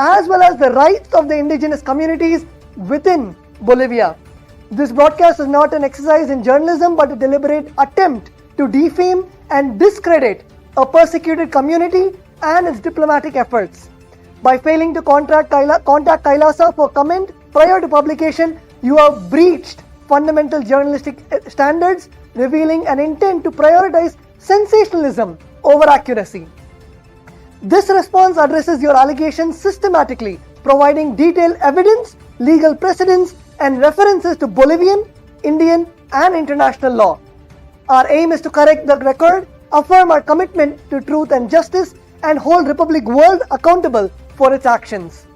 as well as the rights of the indigenous communities within Bolivia. This broadcast is not an exercise in journalism but a deliberate attempt to defame and discredit a persecuted community and its diplomatic efforts. By failing to contact KAILASA for comment prior to publication, you have breached fundamental journalistic standards, revealing an intent to prioritize sensationalism over accuracy. This response addresses your allegations systematically, providing detailed evidence, legal precedents, and references to Bolivian, Indian, and international law. Our aim is to correct the record, affirm our commitment to truth and justice, and hold Republic World accountable for its actions.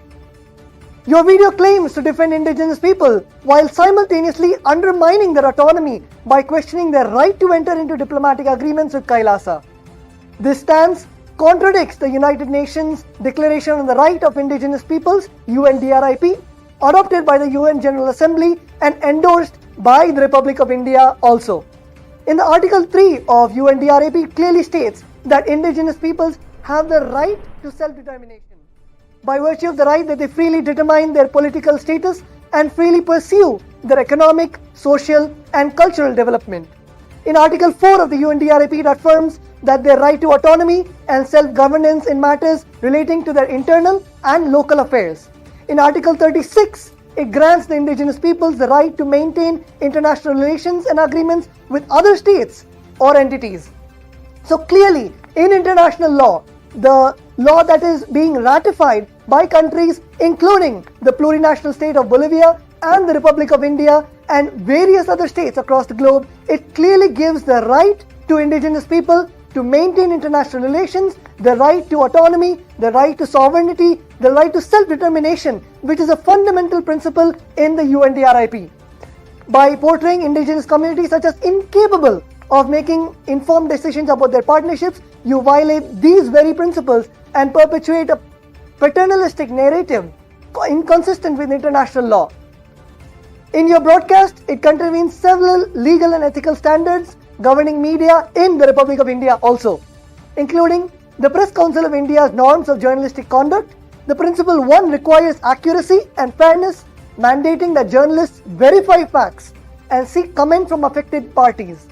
Your video claims to defend indigenous people while simultaneously undermining their autonomy by questioning their right to enter into diplomatic agreements with KAILASA. This stance contradicts the United Nations Declaration on the Right of Indigenous Peoples, UNDRIP, adopted by the UN General Assembly and endorsed by the Republic of India also. In the Article 3 of UNDRIP, it clearly states that indigenous peoples have the right to self-determination by virtue of the right that they freely determine their political status and freely pursue their economic, social, and cultural development. In Article 4 of the UNDRIP, it affirms that their right to autonomy and self-governance in matters relating to their internal and local affairs. In Article 36, it grants the indigenous peoples the right to maintain international relations and agreements with other states or entities. So clearly, in international law, the law that is being ratified by countries including the plurinational state of Bolivia and the Republic of India and various other states across the globe, it clearly gives the right to indigenous people to maintain international relations, the right to autonomy, the right to sovereignty, the right to self-determination, which is a fundamental principle in the UNDRIP. By portraying indigenous communities such as incapable of making informed decisions about their partnerships, you violate these very principles and perpetuate a paternalistic narrative inconsistent with international law. In your broadcast, it contravenes several legal and ethical standards governing media in the Republic of India also, including the Press Council of India's norms of journalistic conduct. The Principle 1 requires accuracy and fairness, mandating that journalists verify facts and seek comment from affected parties.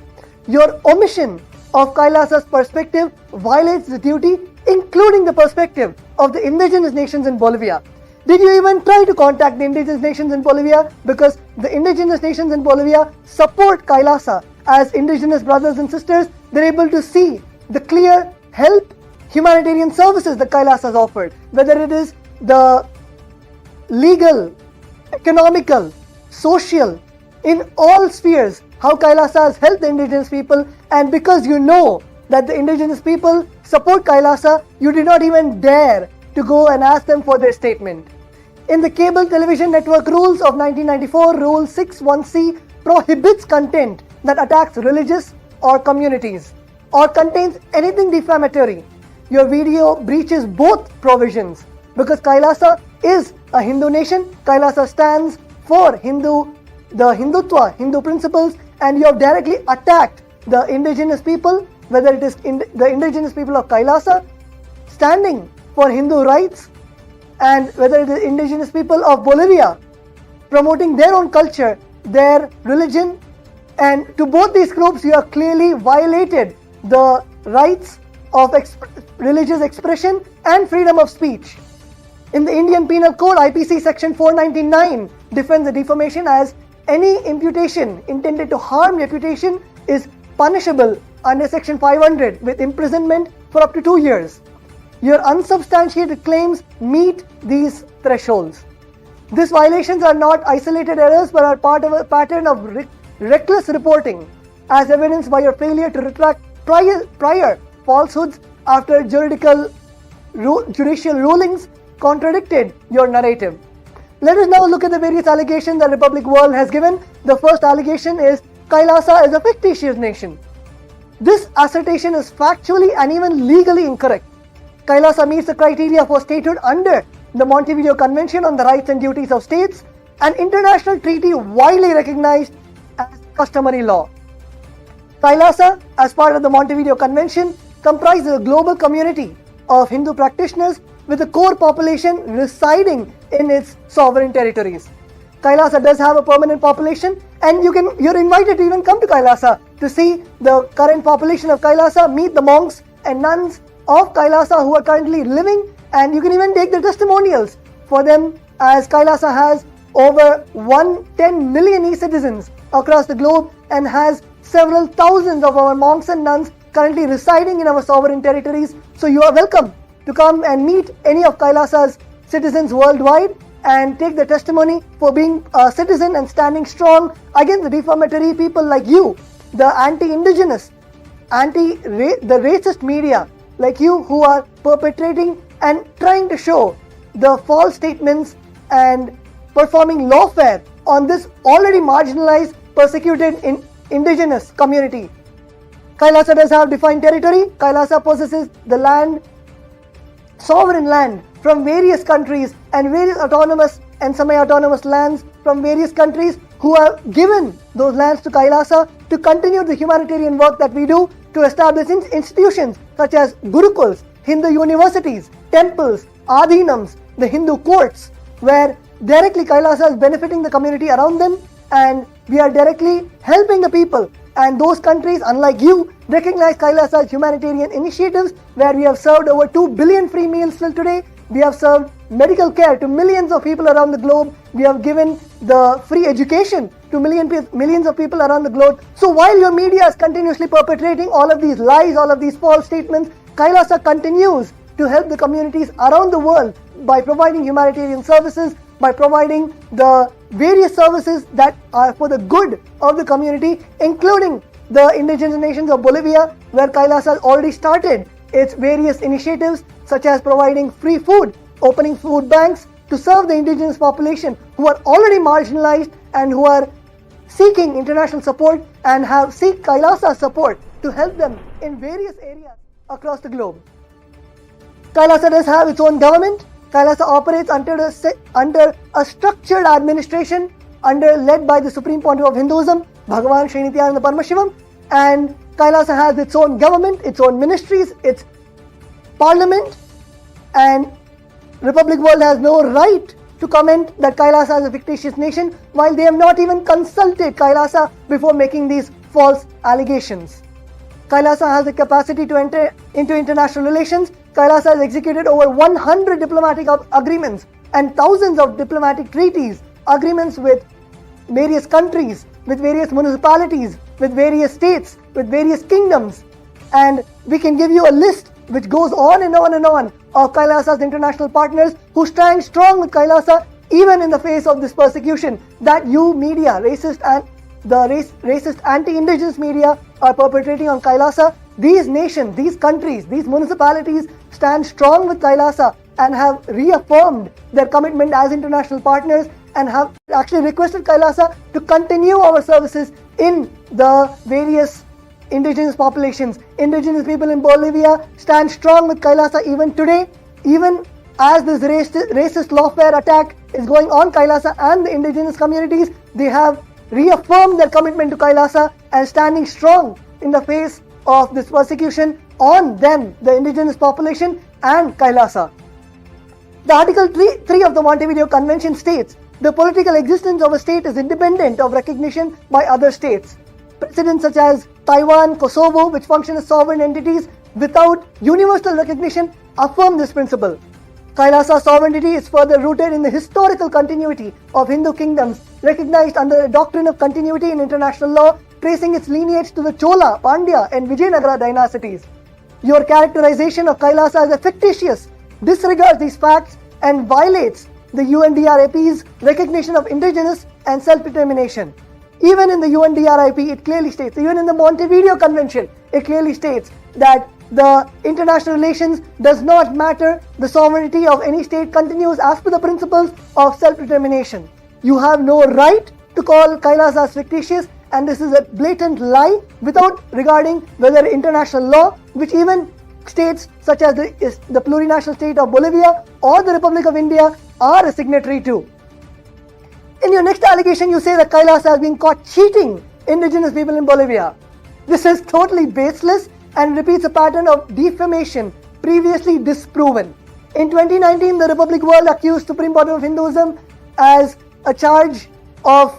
Your omission of KAILASA's perspective violates the duty, including the perspective of the indigenous nations in Bolivia. Did you even try to contact the indigenous nations in Bolivia? Because the indigenous nations in Bolivia support KAILASA as indigenous brothers and sisters. They're able to see the clear help, humanitarian services that KAILASA has offered, whether it is the legal, economical, social, in all spheres, how KAILASA has helped the indigenous people. And because you know that the indigenous people support KAILASA, you did not even dare to go and ask them for their statement. In the Cable Television Network Rules of 1994, Rule 61C prohibits content that attacks religious or communities or contains anything defamatory. Your video breaches both provisions because KAILASA is a Hindu nation. KAILASA stands for the Hindutva, Hindu principles, and you have directly attacked the indigenous people, whether it is the indigenous people of KAILASA standing for Hindu rights, and whether it is indigenous people of Bolivia promoting their own culture, their religion. And to both these groups, you have clearly violated the rights of religious expression and freedom of speech. In the Indian Penal Code, IPC Section 499 defines the defamation as any imputation intended to harm reputation is punishable under Section 500 with imprisonment for up to 2 years. Your unsubstantiated claims meet these thresholds. These violations are not isolated errors but are part of a pattern of reckless reporting, as evidenced by your failure to retract prior falsehoods after judicial rulings contradicted your narrative. Let us now look at the various allegations that Republic World has given. The first allegation is KAILASA is a fictitious nation. This assertion is factually and even legally incorrect. KAILASA meets the criteria for statehood under the Montevideo Convention on the Rights and Duties of States, an international treaty widely recognized as customary law. KAILASA, as part of the Montevideo Convention, comprises a global community of Hindu practitioners with the core population residing in its sovereign territories. Kailasa does have a permanent population, and you're invited to even come to Kailasa to see the current population of Kailasa, meet the monks and nuns of Kailasa who are currently living, and you can even take the testimonials for them, as Kailasa has over 110 million e-citizens across the globe and has several thousands of our monks and nuns currently residing in our sovereign territories. So you are welcome to come and meet any of Kailasa's citizens worldwide and take the testimony for being a citizen and standing strong against the defamatory people like you, the anti-indigenous, the racist media like you who are perpetrating and trying to show the false statements and performing lawfare on this already marginalized, persecuted indigenous community. Kailasa does have defined territory. Kailasa possesses the land, sovereign land from various countries and various autonomous and semi-autonomous lands from various countries who have given those lands to Kailasa to continue the humanitarian work that we do, to establish institutions such as Gurukuls, Hindu universities, temples, adhinams, the Hindu courts, where directly Kailasa is benefiting the community around them, and we are directly helping the people. And those countries, unlike you, recognize Kailasa's humanitarian initiatives, where we have served over 2 billion free meals till today. We have served medical care to millions of people around the globe. We have given the free education to millions of people around the globe. So while your media is continuously perpetrating all of these lies, all of these false statements, Kailasa continues to help the communities around the world by providing humanitarian services, by providing the various services that are for the good of the community, including the indigenous nations of Bolivia, where Kailasa has already started its various initiatives, such as providing free food, opening food banks to serve the indigenous population who are already marginalized and who are seeking international support and seek Kailasa's support to help them in various areas across the globe. Kailasa does have its own government. Kailasa operates under a structured administration led by the Supreme Pontiff of Hinduism, Bhagavan Sri Nityananda Paramashivam, and Kailasa has its own government, its own ministries, its parliament, and Republic World has no right to comment that Kailasa is a fictitious nation, while they have not even consulted Kailasa before making these false allegations. Kailasa has the capacity to enter into international relations. Kailasa has executed over 100 diplomatic agreements and thousands of diplomatic treaties, agreements with various countries, with various municipalities, with various states, with various kingdoms. And we can give you a list which goes on and on and on of Kailasa's international partners who stand strong with Kailasa even in the face of this persecution that you media, racist anti-indigenous media are perpetrating on Kailasa. These nations, these countries, these municipalities stand strong with Kailasa and have reaffirmed their commitment as international partners and have actually requested Kailasa to continue our services in the various indigenous populations. Indigenous people in Bolivia stand strong with Kailasa even today, even as this racist lawfare attack is going on Kailasa and the indigenous communities. They have reaffirmed their commitment to Kailasa and standing strong in the face of this persecution on them, the indigenous population and Kailasa. The Article 3 of the Montevideo Convention states, the political existence of a state is independent of recognition by other states. Precedents such as Taiwan, Kosovo, which function as sovereign entities without universal recognition, affirm this principle. Kailasa's sovereignty is further rooted in the historical continuity of Hindu kingdoms, recognized under the doctrine of continuity in international law, tracing its lineage to the Chola, Pandya and Vijayanagara dynasties. Your characterization of Kailasa as a fictitious disregards these facts and violates the UNDRIP's recognition of indigenous and self-determination. Even in the UNDRIP, it clearly states, even in the Montevideo Convention, it clearly states that the international relations does not matter. The sovereignty of any state continues as per the principles of self-determination. You have no right to call Kailasa as fictitious, and this is a blatant lie without regarding whether international law, which even states such as the plurinational state of Bolivia or the Republic of India are a signatory to. In your next allegation, you say that Kailasa has been caught cheating indigenous people in Bolivia. This is totally baseless and repeats a pattern of defamation previously disproven. In 2019, the Republic World accused Supreme Court of Hinduism as a charge of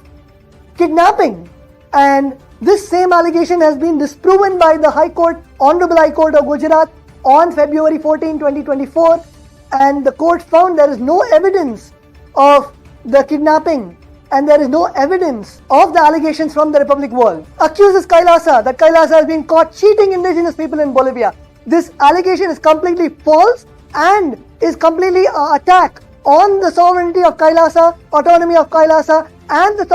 kidnapping, and this same allegation has been disproven by the High Court, Honorable High Court of Gujarat on February 14, 2024, and the court found there is no evidence of the kidnapping and there is no evidence of the allegations from the Republic World. Accuses Kailasa that Kailasa has been caught cheating indigenous people in Bolivia. This allegation is completely false and is completely an attack on the sovereignty of Kailasa, autonomy of Kailasa, and the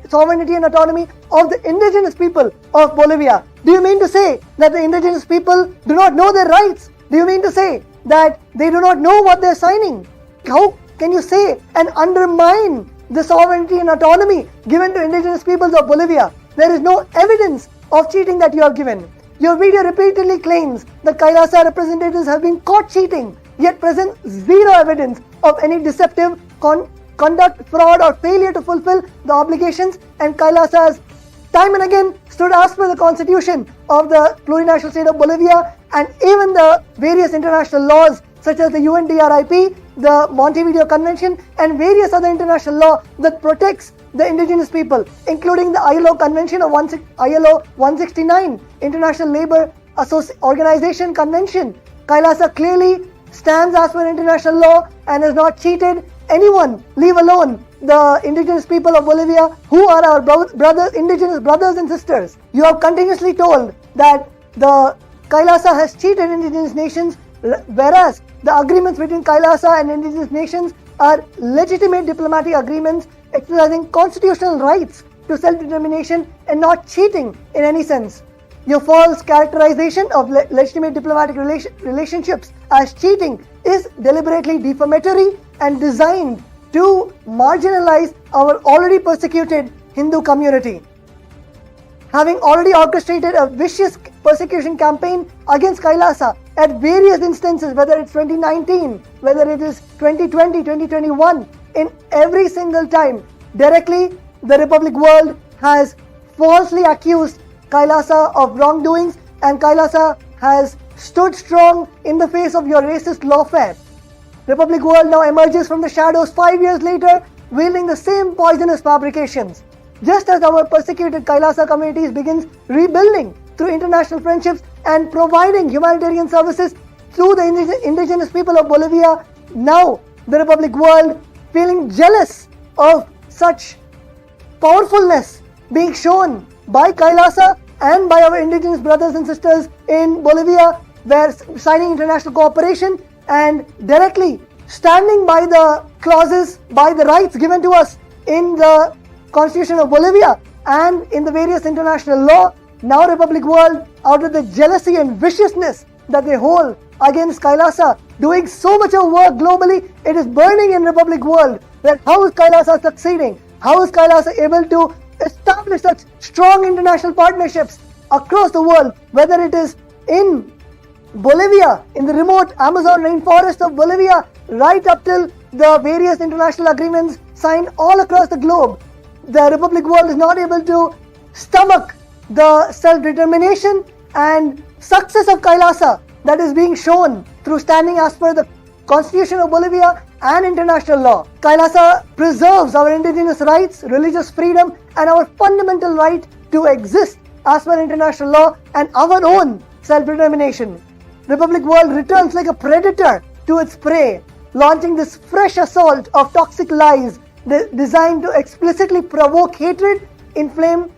sovereignty and autonomy of the indigenous people of Bolivia. Do you mean to say that the indigenous people do not know their rights? Do you mean to say that they do not know what they're signing? How can you say and undermine the sovereignty and autonomy given to indigenous peoples of Bolivia? There is no evidence of cheating that you have given. Your video repeatedly claims that Kailasa representatives have been caught cheating, yet present zero evidence of any deceptive conduct, fraud or failure to fulfill the obligations, and Kailasa has time and again stood as per the constitution of the plurinational state of Bolivia and even the various international laws such as the UNDRIP, the Montevideo Convention and various other international law that protects the indigenous people, including the ILO Convention of ILO 169, International Labour Organization Convention. Kailasa clearly stands as per international law and has not cheated anyone, leave alone the indigenous people of Bolivia who are our brothers, indigenous brothers and sisters. You have continuously told that the Kailasa has cheated indigenous nations, whereas the agreements between Kailasa and indigenous nations are legitimate diplomatic agreements exercising constitutional rights to self-determination and not cheating in any sense. Your false characterization of legitimate diplomatic relationships as cheating is deliberately defamatory and designed to marginalize our already persecuted Hindu community. Having already orchestrated a vicious persecution campaign against Kailasa at various instances, whether it's 2019, whether it is 2020, 2021, in every single time, directly the Republic World has falsely accused Kailasa of wrongdoings, and Kailasa has stood strong in the face of your racist lawfare. Republic World now emerges from the shadows 5 years later, wielding the same poisonous fabrications. Just as our persecuted Kailasa communities begins rebuilding through international friendships and providing humanitarian services through the indigenous people of Bolivia, now the Republic World, feeling jealous of such powerfulness being shown by Kailasa and by our indigenous brothers and sisters in Bolivia, were signing international cooperation and directly standing by the clauses, by the rights given to us in the Constitution of Bolivia and in the various international law. Now Republic World, out of the jealousy and viciousness that they hold against Kailasa, doing so much of work globally, it is burning in Republic World that how is Kailasa succeeding? How is Kailasa able to establish such strong international partnerships across the world, whether it is in Bolivia, in the remote Amazon rainforest of Bolivia, right up till the various international agreements signed all across the globe. The Republic World is not able to stomach the self-determination and success of Kailasa that is being shown through standing as per the Constitution of Bolivia and international law. Kailasa preserves our indigenous rights, religious freedom, and our fundamental right to exist as per international law and our own self-determination. Republic World returns like a predator to its prey, launching this fresh assault of toxic lies designed to explicitly provoke hatred, inflame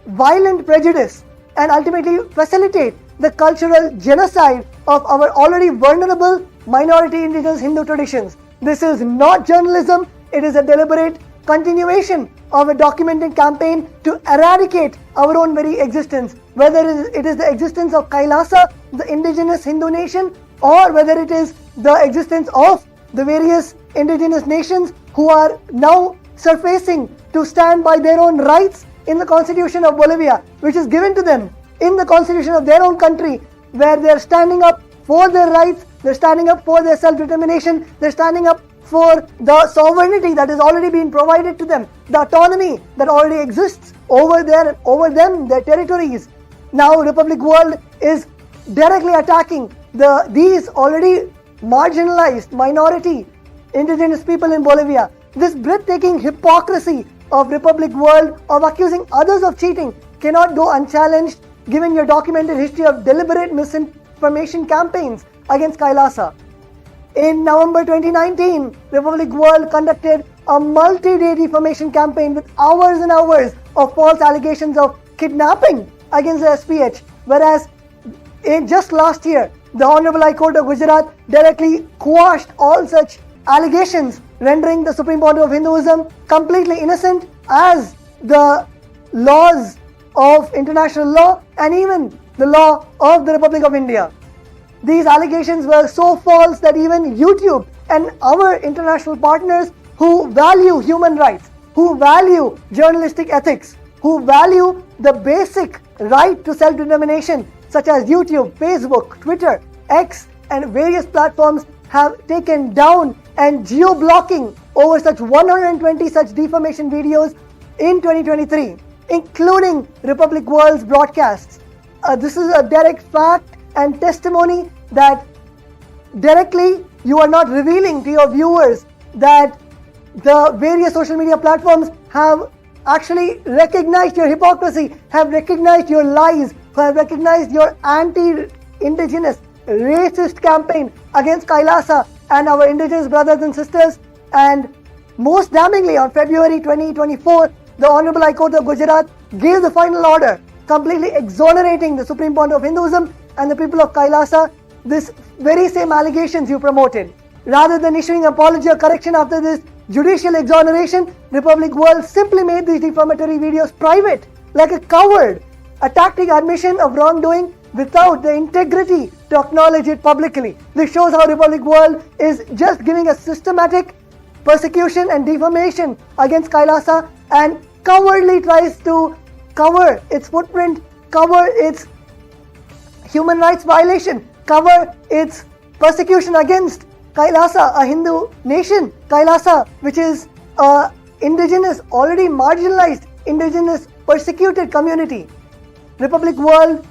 violent prejudice, and ultimately facilitate the cultural genocide of our already vulnerable minority indigenous Hindu traditions. This is not journalism, it is a deliberate continuation of a documented campaign to eradicate our own very existence, whether it is the existence of Kailasa, the indigenous Hindu nation, or whether it is the existence of the various indigenous nations who are now surfacing to stand by their own rights in the Constitution of Bolivia, which is given to them in the Constitution of their own country, where they are standing up for their rights, they're standing up for their self-determination, they're standing up for the sovereignty that has already been provided to them, the autonomy that already exists over them, their territories. Now Republic World is directly attacking these already marginalized minority indigenous people in Bolivia. This breathtaking hypocrisy of Republic World of accusing others of cheating cannot go unchallenged given your documented history of deliberate misinformation campaigns against Kailasa. In November 2019, Republic World conducted a multi-day defamation campaign with hours and hours of false allegations of kidnapping against the SPH, whereas just last year, the Honorable High Court of Gujarat directly quashed all such allegations, rendering the Supreme Court of Hinduism completely innocent as the laws of international law and even the law of the Republic of India. These allegations were so false that even YouTube and our international partners who value human rights, who value journalistic ethics, who value the basic right to self-determination, such as YouTube, Facebook, Twitter, X, and various platforms, have taken down and geo-blocking over such 120 such defamation videos in 2023, including Republic World's broadcasts. This is a direct fact and testimony that directly you are not revealing to your viewers that the various social media platforms have actually recognized your hypocrisy, have recognized your lies, have recognized your anti-indigenous racist campaign against Kailasa and our indigenous brothers and sisters. And most damningly, on February 2024, the Honorable High Court of Gujarat gave the final order completely exonerating the Supreme Court of Hinduism and the people of Kailasa this very same allegations you promoted. Rather than issuing an apology or correction after this judicial exoneration, Republic World simply made these defamatory videos private, like a coward, attacking admission of wrongdoing without the integrity to acknowledge it publicly. This shows how Republic World is just giving a systematic persecution and defamation against Kailasa and cowardly tries to cover its footprint, cover its human rights violation, cover its persecution against Kailasa, a Hindu nation. Kailasa, which is a indigenous, already marginalized, indigenous persecuted community. Republic World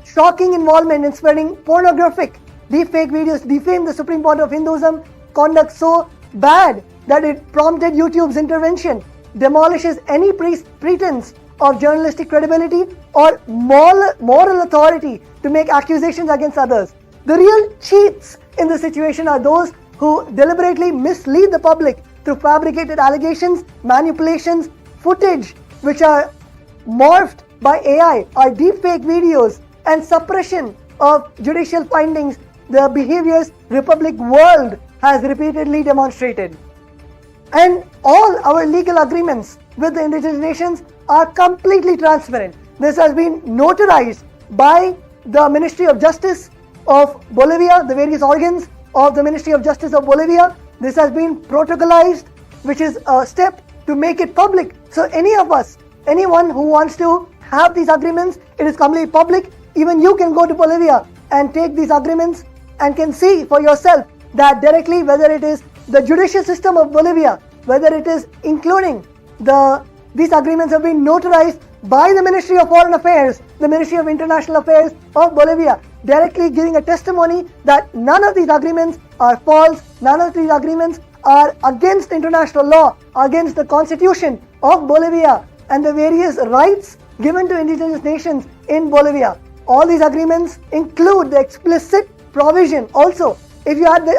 shocking involvement in spreading pornographic, deepfake videos, defame the Supreme Court of Hinduism, conduct so bad that it prompted YouTube's intervention, demolishes any pretense of journalistic credibility or moral authority to make accusations against others. The real cheats in this situation are those who deliberately mislead the public through fabricated allegations, manipulations, footage which are morphed by AI, are deepfake videos, and suppression of judicial findings, the behaviors Republic World has repeatedly demonstrated. And all our legal agreements with the indigenous nations are completely transparent. This has been notarized by the Ministry of Justice of Bolivia, the various organs of the Ministry of Justice of Bolivia. This has been protocolized, which is a step to make it public. So any of us, anyone who wants to have these agreements, it is completely public. Even you can go to Bolivia and take these agreements and can see for yourself that directly whether it is the judicial system of Bolivia, whether it is including these agreements have been notarized by the Ministry of Foreign Affairs, the Ministry of International Affairs of Bolivia, directly giving a testimony that none of these agreements are false, none of these agreements are against international law, against the Constitution of Bolivia and the various rights given to indigenous nations in Bolivia. All these agreements include the explicit provision also, if you had the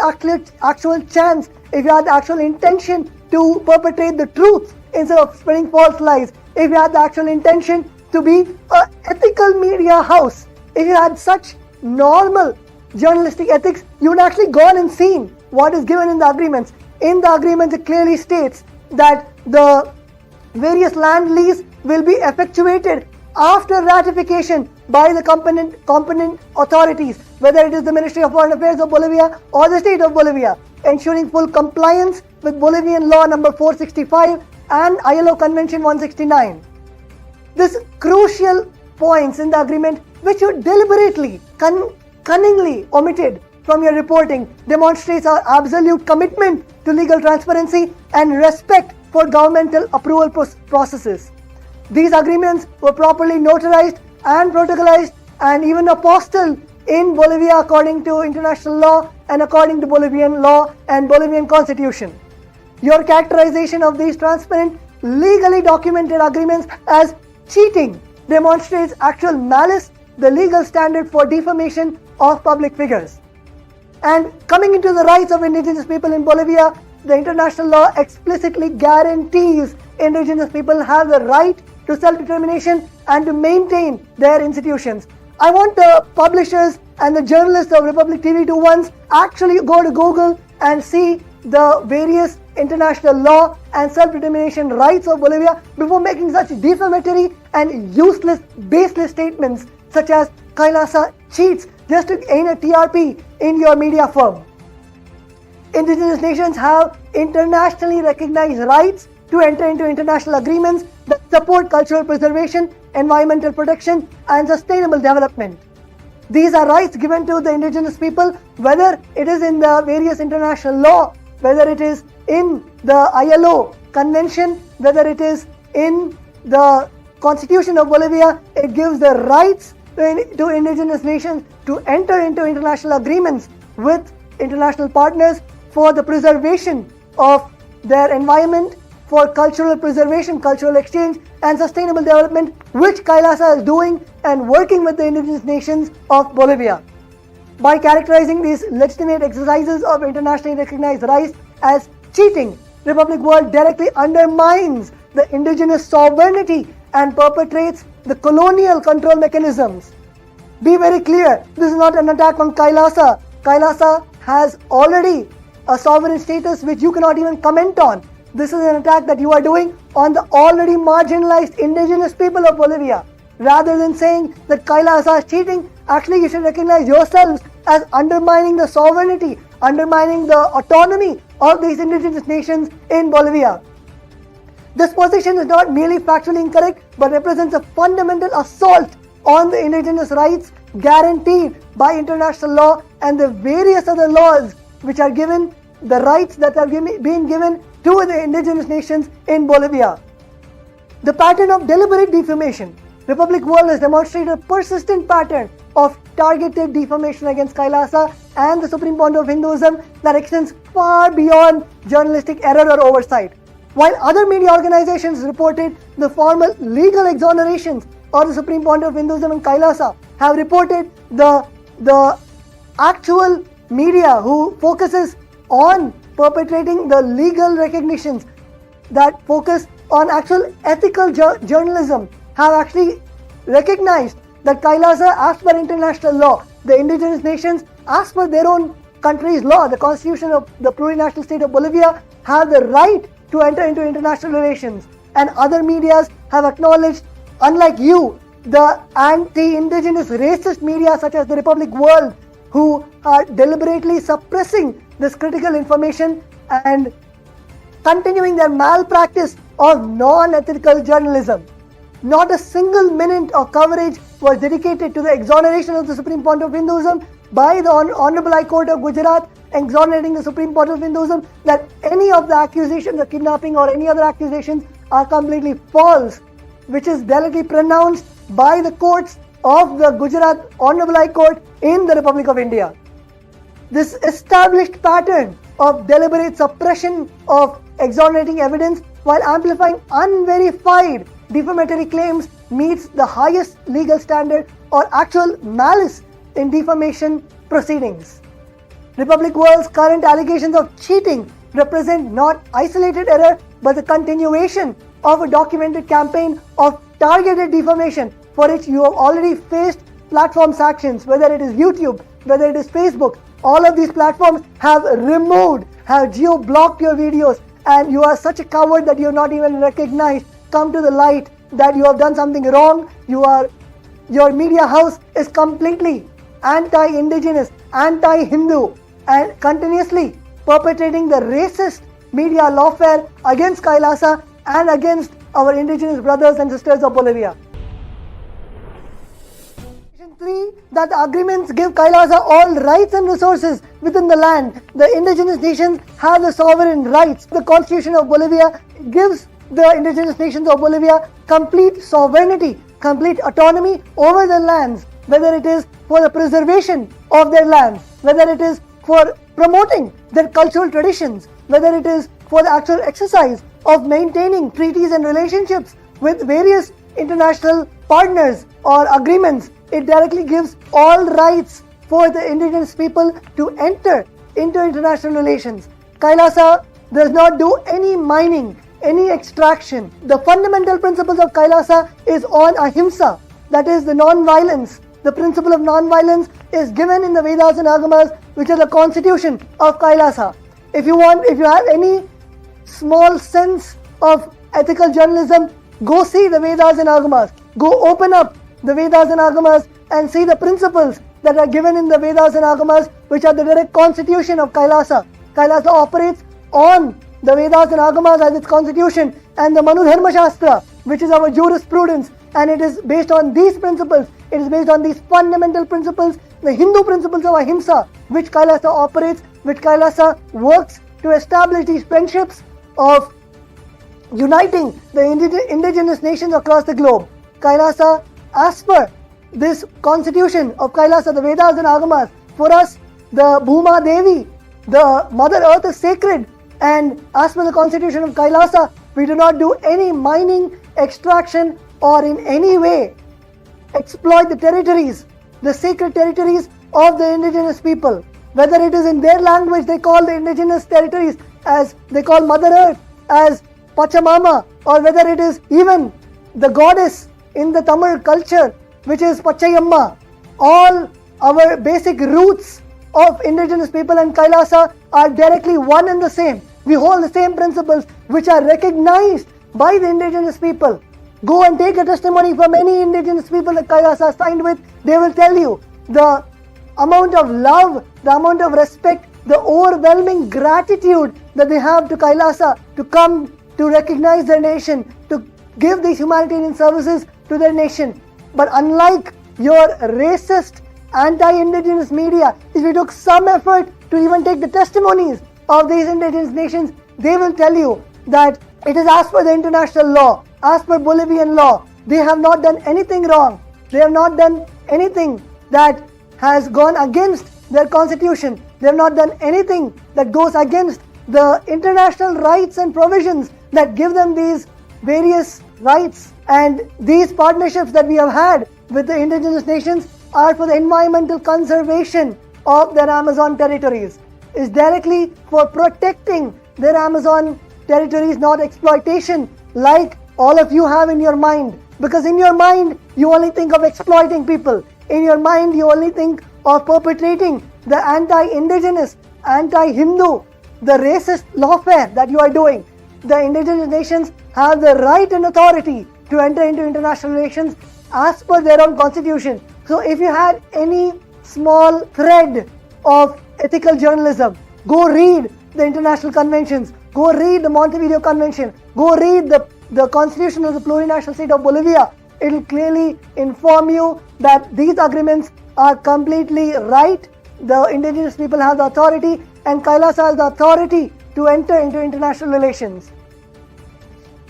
actual chance, if you had the actual intention to perpetrate the truth instead of spreading false lies, if you had the actual intention to be an ethical media house, if you had such normal journalistic ethics, you would actually gone and seen what is given in the agreements. In the agreements, it clearly states that the various land lease will be effectuated after ratification by the competent authorities, whether it is the Ministry of Foreign Affairs of Bolivia or the State of Bolivia, ensuring full compliance with Bolivian law number 465 and ILO Convention 169. This crucial points in the agreement, which you deliberately, cunningly omitted from your reporting, demonstrates our absolute commitment to legal transparency and respect for governmental approval processes. These agreements were properly notarized and protocolized, and even apostilled in Bolivia according to international law and according to Bolivian law and Bolivian constitution. Your characterization of these transparent, legally documented agreements as cheating demonstrates actual malice, the legal standard for defamation of public figures. And coming into the rights of indigenous people in Bolivia, the international law explicitly guarantees indigenous people have the right to self-determination and to maintain their institutions. I want the publishers and the journalists of Republic TV to once actually go to Google and see the various international law and self-determination rights of Bolivia before making such defamatory and useless, baseless statements such as Kailasa cheats just to gain a TRP in your media firm. Indigenous nations have internationally recognized rights to enter into international agreements that support cultural preservation, environmental protection, and sustainable development. These are rights given to the indigenous people, whether it is in the various international law, whether it is in the ILO convention, whether it is in the constitution of Bolivia. It gives the rights to indigenous nations to enter into international agreements with international partners for the preservation of their environment, for cultural preservation, cultural exchange, and sustainable development, which KAILASA is doing and working with the indigenous nations of Bolivia. By characterizing these legitimate exercises of internationally recognized rights as cheating, Republic World directly undermines the indigenous sovereignty and perpetrates the colonial control mechanisms. Be very clear, this is not an attack on KAILASA. KAILASA has already a sovereign status which you cannot even comment on. This is an attack that you are doing on the already marginalized indigenous people of Bolivia. Rather than saying that KAILASA is cheating, actually you should recognize yourselves as undermining the sovereignty, undermining the autonomy of these indigenous nations in Bolivia. This position is not merely factually incorrect, but represents a fundamental assault on the indigenous rights guaranteed by international law and the various other laws which are given, the rights that are being given to the indigenous nations in Bolivia. The pattern of deliberate defamation. Republic World has demonstrated a persistent pattern of targeted defamation against KAILASA and the Supreme Court of Hinduism that extends far beyond journalistic error or oversight. While other media organizations reported the formal legal exonerations of the Supreme Court of Hinduism and KAILASA have reported the actual media who focuses on perpetrating the legal recognitions that focus on actual ethical journalism have actually recognized that KAILASA, as per international law, the indigenous nations, as per their own country's law, the constitution of the plurinational state of Bolivia, have the right to enter into international relations. And other medias have acknowledged, unlike you, the anti-indigenous racist media such as the Republic World, who are deliberately suppressing this critical information and continuing their malpractice of non-ethical journalism. Not a single minute of coverage was dedicated to the exoneration of the Supreme Court of Hinduism by the Honorable High Court of Gujarat, exonerating the Supreme Court of Hinduism that any of the accusations of kidnapping or any other accusations are completely false, which is delicately pronounced by the courts of the Gujarat Honorable High Court in the Republic of India. This established pattern of deliberate suppression of exonerating evidence while amplifying unverified defamatory claims meets the highest legal standard or actual malice in defamation proceedings. Republic World's current allegations of cheating represent not isolated error but the continuation of a documented campaign of targeted defamation for which you have already faced platform sanctions, whether it is YouTube, whether it is Facebook. All of these platforms have removed, have geo-blocked your videos, and you are such a coward that you have not even recognized, come to the light that you have done something wrong. Your media house is completely anti-indigenous, anti-Hindu, and continuously perpetrating the racist media lawfare against KAILASA and against our indigenous brothers and sisters of Bolivia. 3. That the agreements give KAILASA all rights and resources within the land. The indigenous nations have the sovereign rights. The Constitution of Bolivia gives the indigenous nations of Bolivia complete sovereignty, complete autonomy over the lands whether it is for the preservation of their land, whether it is for promoting their cultural traditions, whether it is for the actual exercise of maintaining treaties and relationships with various international partners or agreements. It directly gives all rights for the indigenous people to enter into international relations. Kailasa does not do any mining, any extraction. The fundamental principles of Kailasa is on ahimsa, that is the non-violence. The principle of non-violence is given in the Vedas and Agamas, which is the constitution of Kailasa. If you have any small sense of ethical journalism, go see the Vedas and Agamas. Go open up the Vedas and Agamas and see the principles that are given in the Vedas and Agamas, which are the direct constitution of Kailasa. Kailasa operates on the Vedas and Agamas as its constitution, and the Manu Dharma Shastra, which is our jurisprudence, and it is based on these principles. It is based on these fundamental principles, the Hindu principles of ahimsa, which Kailasa operates, which Kailasa works to establish these friendships of uniting the indigenous nations across the globe. Kailasa, as per this constitution of Kailasa, the Vedas and Agamas, for us, the Bhuma Devi, the Mother Earth is sacred, and as per the constitution of Kailasa, we do not do any mining, extraction, or in any way exploit the territories, the sacred territories of the indigenous people. Whether it is in their language, they call the indigenous territories as they call Mother Earth as Pachamama, or whether it is even the goddess in the Tamil culture, which is Pachayamma. All our basic roots of indigenous people and Kailasa are directly one and the same. We hold the same principles which are recognized by the indigenous people. Go and take a testimony from any indigenous people that Kailasa signed with. They will tell you the amount of love, the amount of respect, the overwhelming gratitude that they have to Kailasa to come to recognize their nation, to give these humanitarian services to their nation. But unlike your racist, anti-indigenous media, if you took some effort to even take the testimonies of these indigenous nations, they will tell you that it is as per the international law, as per Bolivian law. They have not done anything wrong. They have not done anything that has gone against their constitution. They have not done anything that goes against the international rights and provisions that give them these various rights. And these partnerships that we have had with the indigenous nations are for the environmental conservation of their Amazon territories. Is directly for protecting their Amazon territories, not exploitation like all of you have in your mind. Because in your mind, you only think of exploiting people. In your mind, you only think of perpetrating the anti-indigenous, anti-Hindu, the racist lawfare that you are doing. The indigenous nations have the right and authority to enter into international relations as per their own constitution. So if you had any small thread of ethical journalism, go read the international conventions, go read the Montevideo Convention, go read the constitution of the plurinational state of Bolivia. It will clearly inform you that these agreements are completely right. The indigenous people have the authority, and Kailasa has the authority to enter into international relations.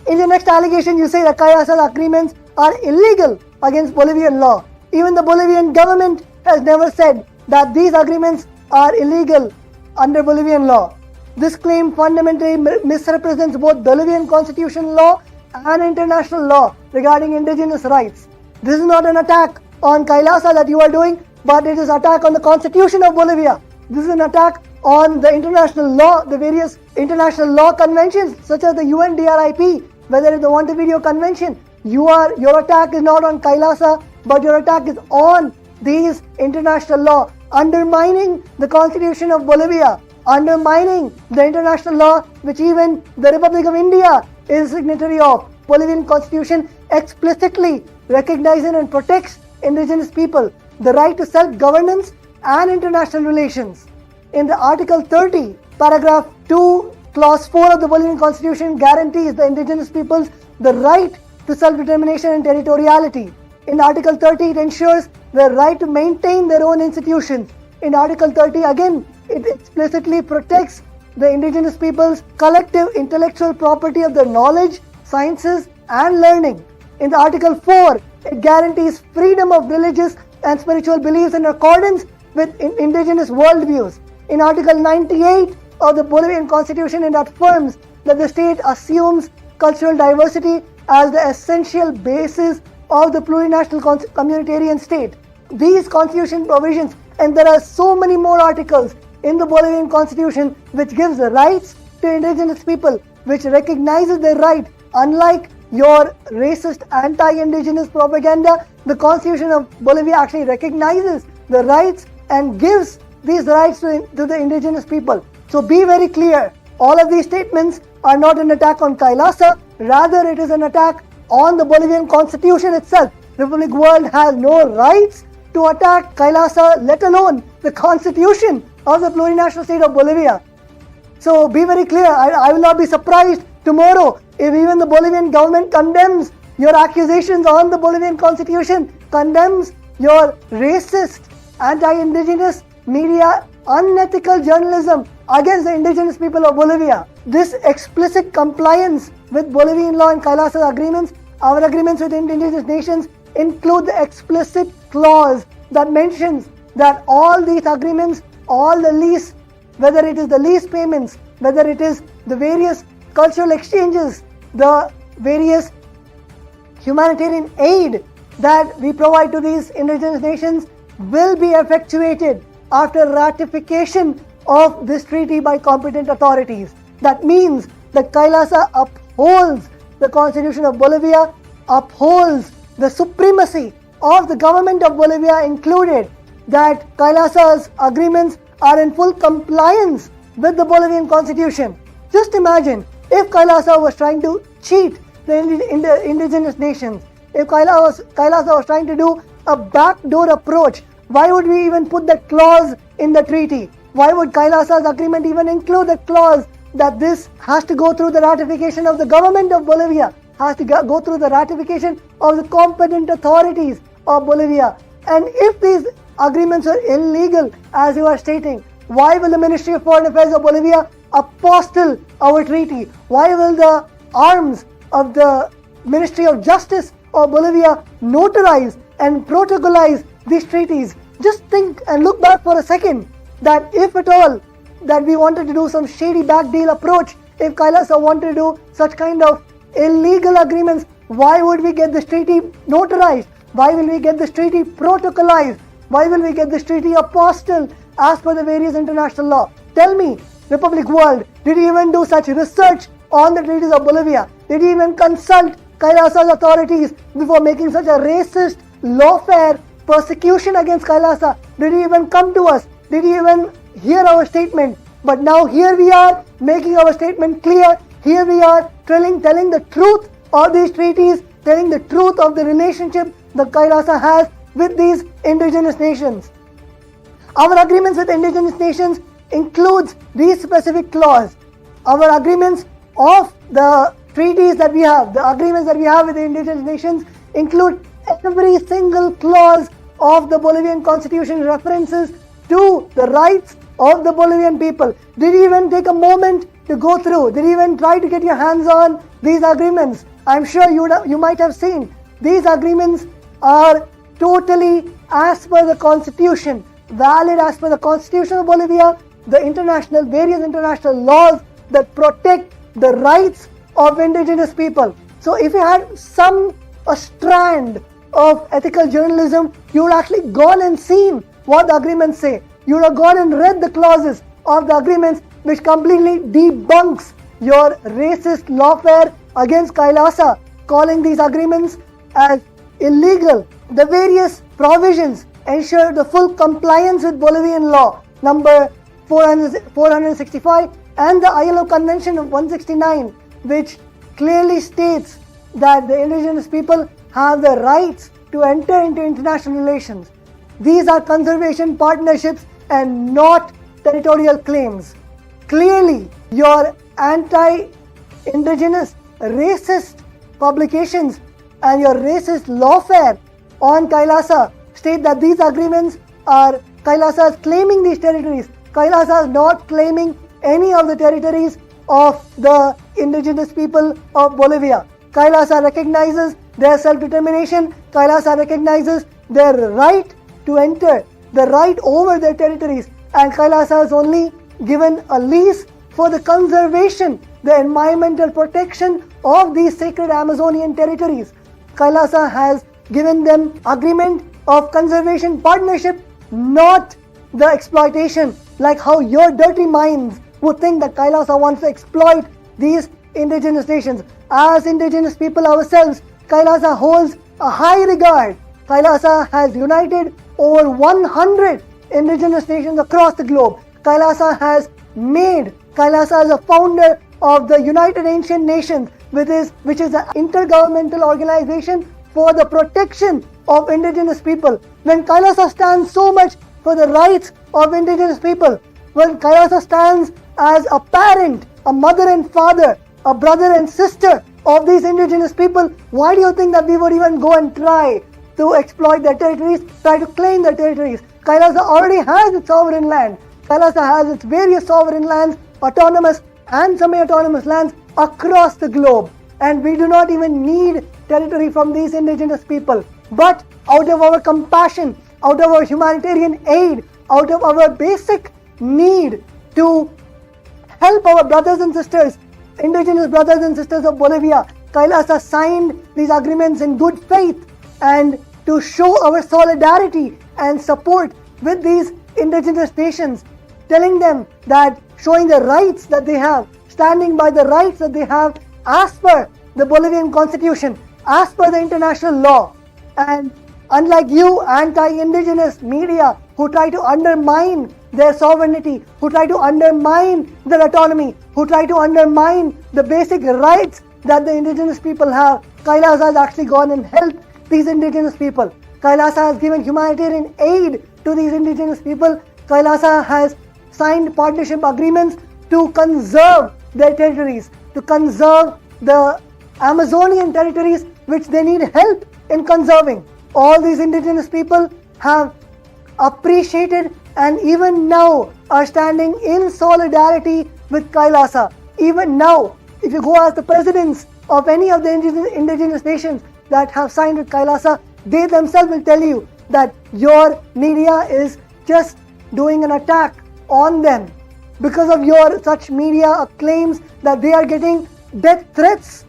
In the next allegation, you say that Kailasa's agreements are illegal against Bolivian law. Even the Bolivian government has never said that these agreements are illegal under Bolivian law. This claim fundamentally misrepresents both Bolivian constitutional law and international law regarding indigenous rights. This is not an attack on Kailasa that you are doing, but it is an attack on the constitution of Bolivia. This is an attack on the international law, the various international law conventions such as the UNDRIP, whether it's the Montevideo Convention. Your attack is not on Kailasa, but your attack is on these international law, undermining the constitution of Bolivia, undermining the international law which even the Republic of India is a signatory of. Bolivian constitution explicitly recognizes and protects indigenous people, the right to self-governance and international relations. In the Article 30, paragraph 2, clause 4 of the Bolivian constitution guarantees the indigenous peoples the right to self-determination and territoriality. In Article 30, it ensures the right to maintain their own institutions. In Article 30, again, it explicitly protects the indigenous people's collective intellectual property of their knowledge, sciences, and learning. In the Article 4, it guarantees freedom of religious and spiritual beliefs in accordance with indigenous worldviews. In Article 98 of the Bolivian Constitution, it affirms that the state assumes cultural diversity as the essential basis of the plurinational communitarian state. These constitution provisions, and there are so many more articles in the Bolivian Constitution which gives the rights to indigenous people, which recognizes their right. Unlike your racist anti-indigenous propaganda, the Constitution of Bolivia actually recognizes the rights and gives these rights to the indigenous people. So be very clear, all of these statements are not an attack on Kailasa, rather it is an attack on the Bolivian Constitution itself. Republic World has no rights to attack Kailasa, let alone the Constitution of the plurinational state of Bolivia. So be very clear, I will not be surprised tomorrow if even the Bolivian government condemns your accusations on the Bolivian Constitution, condemns your racist, anti-indigenous media, unethical journalism against the indigenous people of Bolivia. This explicit compliance with Bolivian law and Kailasa's agreements, our agreements with indigenous nations, include the explicit clause that mentions that all these agreements, all the lease, whether it is the lease payments, whether it is the various cultural exchanges, the various humanitarian aid that we provide to these indigenous nations, will be effectuated after ratification of this treaty by competent authorities. That means that Kailasa upholds the Constitution of Bolivia, upholds the supremacy of the government of Bolivia included, that Kailasa's agreements are in full compliance with the Bolivian Constitution. Just imagine if Kailasa was trying to cheat the indigenous nations, if Kailasa was trying to do a backdoor approach, why would we even put that clause in the treaty? Why would Kailasa's agreement even include the clause that this has to go through the ratification of the government of Bolivia, has to go through the ratification of the competent authorities of Bolivia? And if these agreements are illegal, as you are stating, why will the Ministry of Foreign Affairs of Bolivia apostille our treaty? Why will the arms of the Ministry of Justice of Bolivia notarize and protocolize these treaties? Just think and look back for a second, that if at all that we wanted to do some shady back deal approach, if Kailasa wanted to do such kind of illegal agreements, why would we get this treaty notarized? Why will we get this treaty protocolized? Why will we get this treaty apostilled as per the various international law? Tell me, Republic World, did you even do such research on the treaties of Bolivia? Did you even consult Kailasa's authorities before making such a racist, lawfare persecution against Kailasa? Did you even come to us? Did you even hear our statement? But now here we are making our statement clear. Here we are telling the truth of these treaties, telling the truth of the relationship that Kailasa has with these indigenous nations. Our agreements with indigenous nations includes these specific clauses. Our agreements of the treaties that we have, the agreements that we have with the indigenous nations include every single clause of the Bolivian Constitution references to the rights of the Bolivian people. Did you even take a moment to go through? Did you even try to get your hands on these agreements? I'm sure you might have seen. These agreements are totally as per the Constitution, valid as per the Constitution of Bolivia, the various international laws that protect the rights of indigenous people. So if you had a strand of ethical journalism, you would actually gone and seen what the agreements say. You would have gone and read the clauses of the agreements, which completely debunks your racist lawfare against Kailasa, calling these agreements as illegal. The various provisions ensure the full compliance with Bolivian law number 465 and the ILO Convention of 169, which clearly states that the indigenous people have the rights to enter into international relations. These are conservation partnerships and not territorial claims. Clearly, your anti-indigenous, racist publications and your racist lawfare on Kailasa state that these agreements are Kailasa is claiming these territories. Kailasa is not claiming any of the territories of the indigenous people of Bolivia. Kailasa recognizes their self-determination. Kailasa recognizes their right to enter, the right over their territories, and Kailasa has only given a lease for the conservation, the environmental protection of these sacred Amazonian territories. Kailasa has given them agreement of conservation partnership, not the exploitation, like how your dirty minds would think that Kailasa wants to exploit these indigenous nations. As indigenous people ourselves, Kailasa holds a high regard. Kailasa has united over 100 indigenous nations across the globe. Kailasa has Kailasa is a founder of the United Ancient Nations, which is an intergovernmental organization for the protection of indigenous people. When Kailasa stands so much for the rights of indigenous people, when Kailasa stands as a parent, a mother and father, a brother and sister of these indigenous people, why do you think that we would even go and try to exploit their territories, try to claim their territories? Kailasa already has its sovereign land. Kailasa has its various sovereign lands, autonomous and semi-autonomous lands across the globe. And we do not even need territory from these indigenous people. But out of our compassion, out of our humanitarian aid, out of our basic need to help our brothers and sisters, indigenous brothers and sisters of Bolivia, Kailasa signed these agreements in good faith and to show our solidarity and support with these indigenous nations, telling them that, showing the rights that they have, standing by the rights that they have as per the Bolivian constitution, as per the international law. And unlike you anti-indigenous media who try to undermine their sovereignty, who try to undermine their autonomy, who try to undermine the basic rights that the indigenous people have, Kailasa has actually gone and helped these indigenous people. Kailasa has given humanitarian aid to these indigenous people. Kailasa has signed partnership agreements to conserve their territories, to conserve the Amazonian territories which they need help in conserving. All these indigenous people have appreciated and even now are standing in solidarity with Kailasa. Even now, if you go ask the presidents of any of the indigenous nations that have signed with Kailasa, they themselves will tell you that your media is just doing an attack on them. Because of your such media claims that they are getting death threats.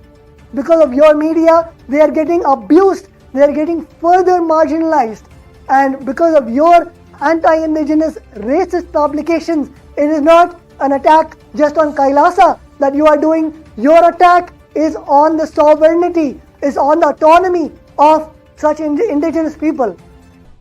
Because of your media, they are getting abused. They are getting further marginalized. And because of your anti-indigenous racist publications, it is not an attack just on Kailasa that you are doing. Your attack is on the sovereignty, is on the autonomy of such indigenous people.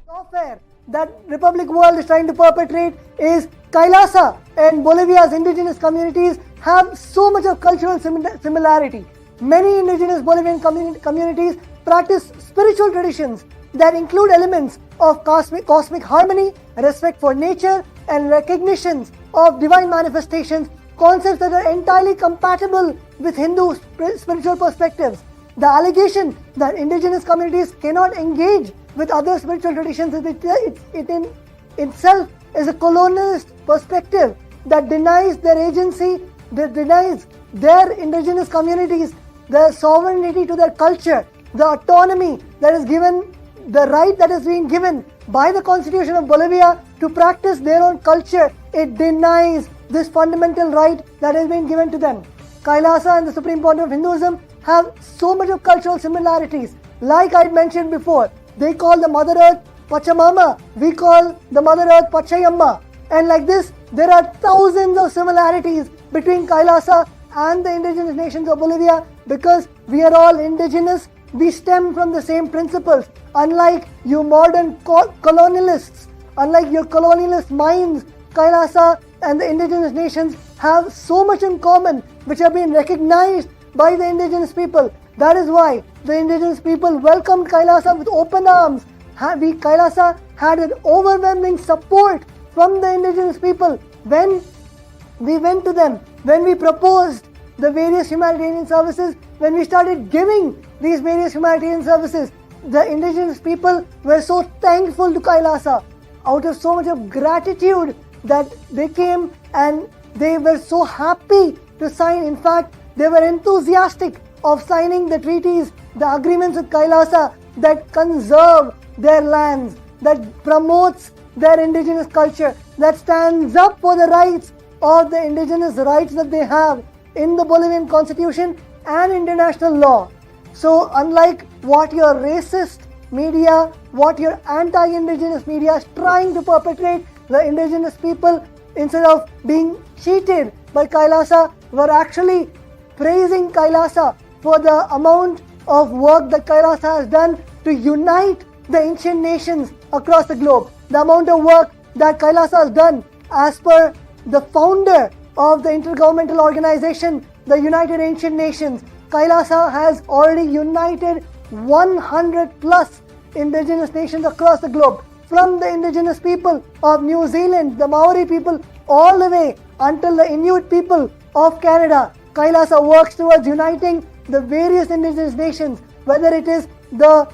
Warfare that Republic World is trying to perpetrate is Kailasa and Bolivia's indigenous communities have so much of cultural similarity. Many indigenous Bolivian communities practice spiritual traditions that include elements of cosmic harmony, respect for nature, and recognitions of divine manifestations, concepts that are entirely compatible with Hindu spiritual perspectives. The allegation that indigenous communities cannot engage with other spiritual traditions it in itself is a colonialist perspective that denies their agency, that denies their indigenous communities the sovereignty to their culture, the autonomy that is given, the right that is being given by the Constitution of Bolivia to practice their own culture. It denies this fundamental right that has been given to them. Kailasa and the Supreme Point of Hinduism have so much of cultural similarities. Like I mentioned before, they call the Mother Earth Pachamama, we call the Mother Earth Pachayamma. And like this, there are thousands of similarities between Kailasa and the indigenous nations of Bolivia because we are all indigenous. We stem from the same principles. Unlike you modern colonialists, unlike your colonialist minds, Kailasa and the indigenous nations have so much in common which have been recognized by the indigenous people. That is why the indigenous people welcomed Kailasa with open arms. Kailasa had an overwhelming support from the indigenous people when we went to them, when we proposed the various humanitarian services, when we started giving these various humanitarian services. The indigenous people were so thankful to Kailasa out of so much of gratitude that they came and they were so happy to sign. In fact, they were enthusiastic of signing the treaties, the agreements with Kailasa that conserve their lands, that promotes their indigenous culture, that stands up for the rights of the indigenous rights that they have in the Bolivian constitution and international law. So unlike what your racist media, what your anti-indigenous media is trying to perpetrate, the indigenous people, instead of being cheated by Kailasa, were actually praising Kailasa for the amount of work that Kailasa has done to unite the ancient nations across the globe. The amount of work that Kailasa has done, as per the founder of the intergovernmental organization, the United Ancient Nations, Kailasa has already united 100 plus indigenous nations across the globe, from the indigenous people of New Zealand, the Maori people, all the way until the Inuit people of Canada. Kailasa works towards uniting the various indigenous nations, whether it is the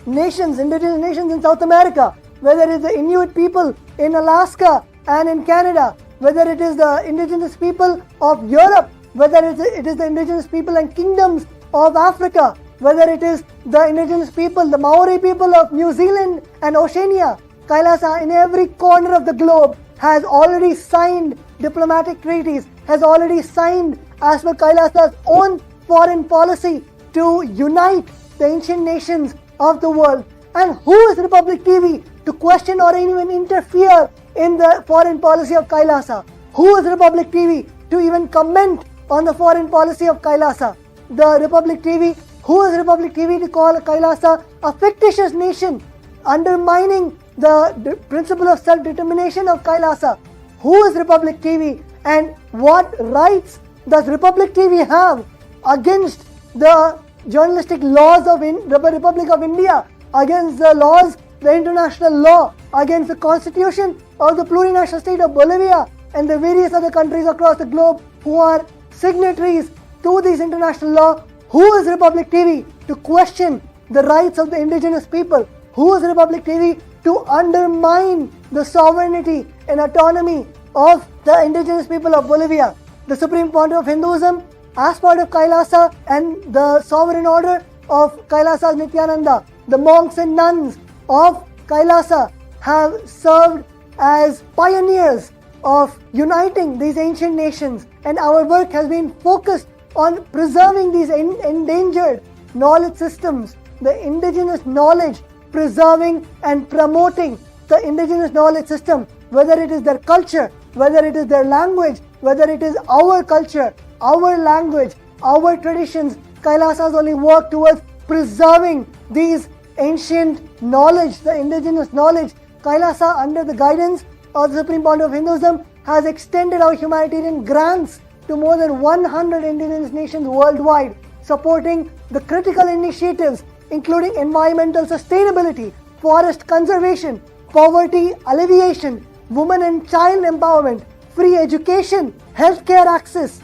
indigenous nations in South America, whether it is the Inuit people in Alaska and in Canada, whether it is the indigenous people of Europe, whether it is the indigenous people and kingdoms of Africa, whether it is the indigenous people, the Maori people of New Zealand and Oceania. Kailasa in every corner of the globe has already signed diplomatic treaties, has already signed as per Kailasa's own foreign policy to unite the ancient nations of the world. And who is Republic TV to question or even interfere in the foreign policy of Kailasa? Who is Republic TV to even comment on the foreign policy of Kailasa? The Republic TV, who is Republic TV to call Kailasa a fictitious nation, undermining the principle of self-determination of Kailasa? Who is Republic TV, and what rights does Republic TV have against the journalistic laws of the Republic of India, against the laws, the international law, against the constitution of the plurinational state of Bolivia and the various other countries across the globe who are signatories to these international law? Who is Republic TV to question the rights of the indigenous people? Who is Republic TV to undermine the sovereignty and autonomy of the indigenous people of Bolivia? The Supreme Pontiff of Hinduism, as part of Kailasa and the sovereign order of Kailasa's Nityananda, the monks and nuns of Kailasa have served as pioneers of uniting these ancient nations, and our work has been focused on preserving these endangered knowledge systems, the indigenous knowledge, preserving and promoting the indigenous knowledge system, whether it is their culture, whether it is their language, whether it is our culture, our language, our traditions. Kailasa has only worked towards preserving these ancient knowledge, the indigenous knowledge. Kailasa, under the guidance of the Supreme Pontiff of Hinduism, has extended our humanitarian grants to more than 100 indigenous nations worldwide, supporting the critical initiatives including environmental sustainability, forest conservation, poverty alleviation, women and child empowerment, free education, healthcare access,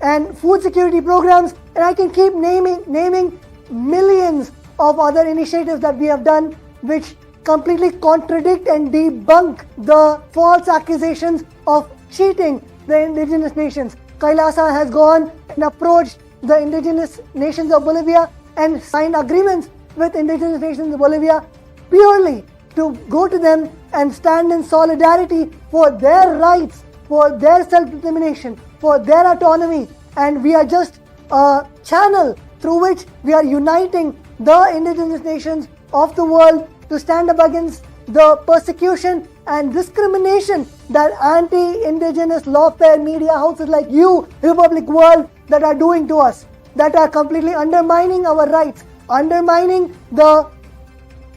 and food security programs, and I can keep naming millions of other initiatives that we have done which completely contradict and debunk the false accusations of cheating the indigenous nations. Kailasa has gone and approached the indigenous nations of Bolivia and signed agreements with indigenous nations of Bolivia purely to go to them and stand in solidarity for their rights, for their self-determination, for their autonomy. And we are just a channel through which we are uniting the indigenous nations of the world to stand up against the persecution and discrimination that anti-indigenous lawfare media houses like you, Republic World, that are doing to us, that are completely undermining our rights, undermining the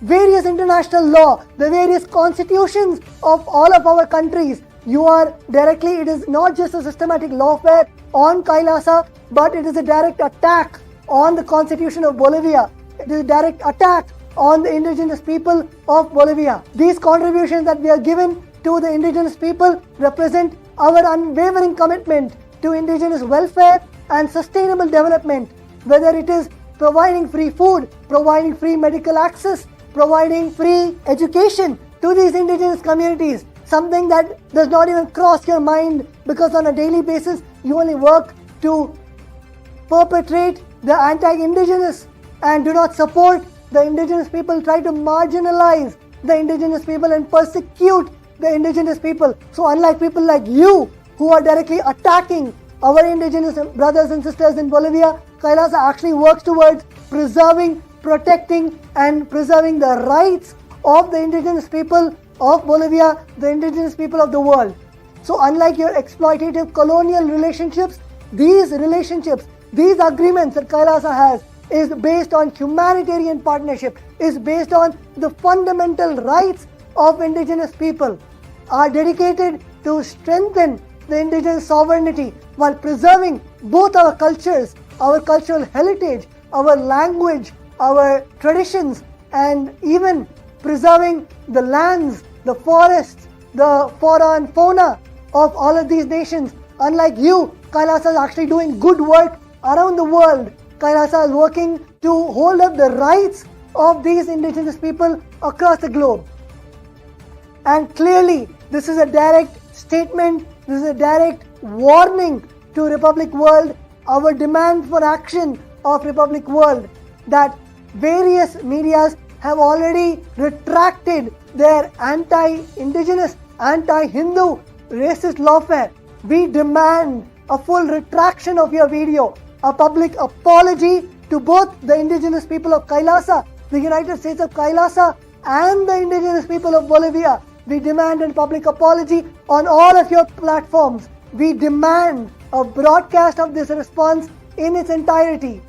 various international law, the various constitutions of all of our countries. You are directly, it is not just a systematic lawfare on Kailasa, but it is a direct attack on the constitution of Bolivia. It is a direct attack on the indigenous people of Bolivia. These contributions that we are given to the indigenous people represent our unwavering commitment to indigenous welfare and sustainable development, whether it is providing free food, providing free medical access, providing free education to these indigenous communities, something that does not even cross your mind because on a daily basis you only work to perpetrate the anti-indigenous and do not support the indigenous people, try to marginalize the indigenous people and persecute the indigenous people. So unlike people like you who are directly attacking our indigenous brothers and sisters in Bolivia, Kailasa actually works towards preserving, protecting and preserving the rights of the indigenous people of Bolivia, the indigenous people of the world. So unlike your exploitative colonial relationships, these agreements that Kailasa has is based on humanitarian partnership, is based on the fundamental rights of indigenous people, are dedicated to strengthen the indigenous sovereignty while preserving both our cultures, our cultural heritage, our language, our traditions, and even preserving the lands, the forests, the flora and fauna of all of these nations. Unlike you, Kailasa is actually doing good work around the world. Kailasa is working to hold up the rights of these indigenous people across the globe. And clearly, this is a direct statement, this is a direct warning to Republic World, our demand for action of Republic World, that various medias have already retracted their anti-indigenous, anti-Hindu, racist lawfare. We demand a full retraction of your video, a public apology to both the indigenous people of Kailasa, the United States of Kailasa, and the indigenous people of Bolivia. We demand a public apology on all of your platforms. We demand a broadcast of this response in its entirety.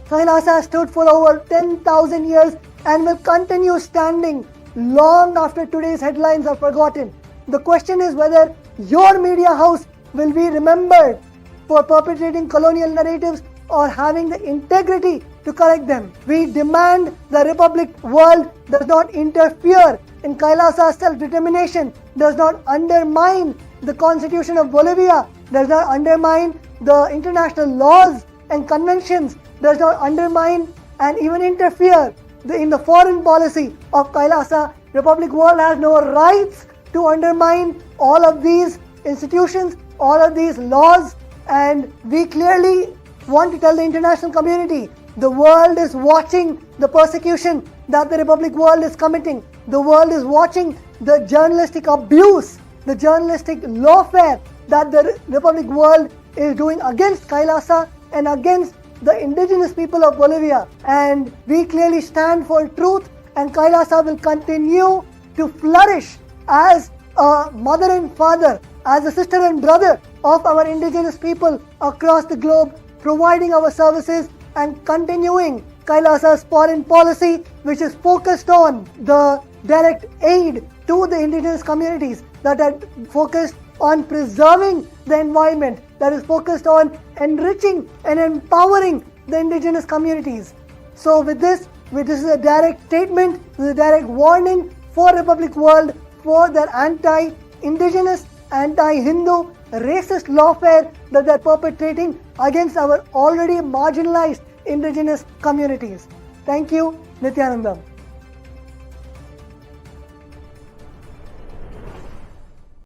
Kailasa has stood for over 10,000 years and will continue standing long after today's headlines are forgotten. The question is whether your media house will be remembered for perpetrating colonial narratives or having the integrity to correct them. We demand the Republic World does not interfere in Kailasa's self-determination, does not undermine the Constitution of Bolivia, does not undermine the international laws and conventions, does not undermine and even interfere in the foreign policy of Kailasa. Republic World has no rights to undermine all of these institutions, all of these laws, and we clearly want to tell the international community, the world is watching the persecution that the Republic World is committing. The world is watching the journalistic abuse, the journalistic lawfare that the Republic World is doing against Kailasa and against the indigenous people of Bolivia. And we clearly stand for truth, and Kailasa will continue to flourish as a mother and father, as a sister and brother of our indigenous people across the globe, providing our services and continuing Kailasa's foreign policy, which is focused on the direct aid to the indigenous communities, that are focused on preserving the environment, that is focused on enriching and empowering the indigenous communities. So with this is a direct statement, this is a direct warning for Republic World for their anti-indigenous, anti-Hindu, racist lawfare that they are perpetrating against our already marginalized indigenous communities. Thank you, Nityanandam.